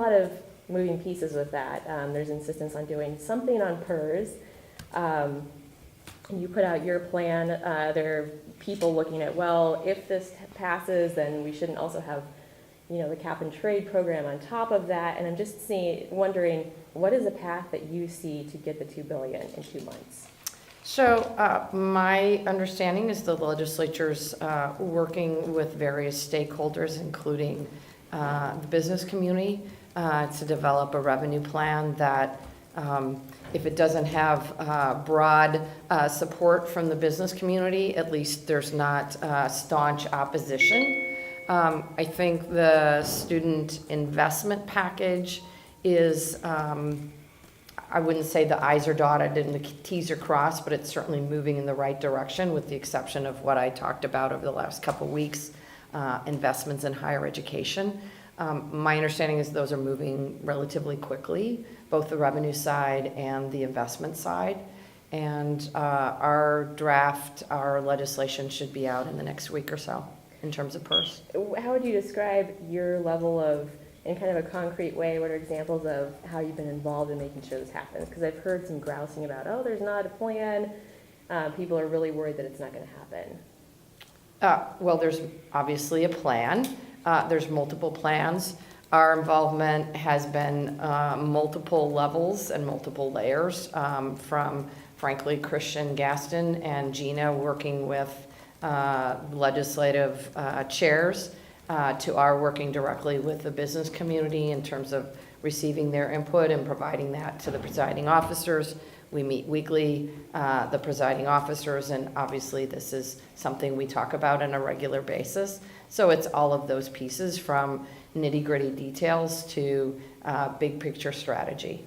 lot of moving pieces with that. There's insistence on doing something on PERS. You put out your plan. There are people looking at, well, if this passes, then we shouldn't also have, the cap and trade program on top of that. And I'm just wondering, what is the path that you see to get the $2 billion in 2 months? So my understanding is the legislature's working with various stakeholders, including the business community, to develop a revenue plan that, if it doesn't have broad support from the business community, at least there's not staunch opposition. I think the student investment package is, I wouldn't say the I's are dotted and the T's are crossed, but it's certainly moving in the right direction, with the exception of what I talked about over the last couple of weeks, investments in higher education. My understanding is those are moving relatively quickly, both the revenue side and the investment side. And our legislation should be out in the next week or so in terms of PERS. How would you describe your level of, in kind of a concrete way, what are examples of how you've been involved in making sure this happens? Because I've heard some grousing about, there's not a plan. People are really worried that it's not going to happen. Well, there's obviously a plan. There's multiple plans. Our involvement has been multiple levels and multiple layers, from, frankly, Christian Gaston and Gina working with legislative chairs, to our working directly with the business community in terms of receiving their input and providing that to the presiding officers. We meet weekly, the presiding officers, and obviously this is something we talk about on a regular basis. So it's all of those pieces, from nitty-gritty details to big picture strategy.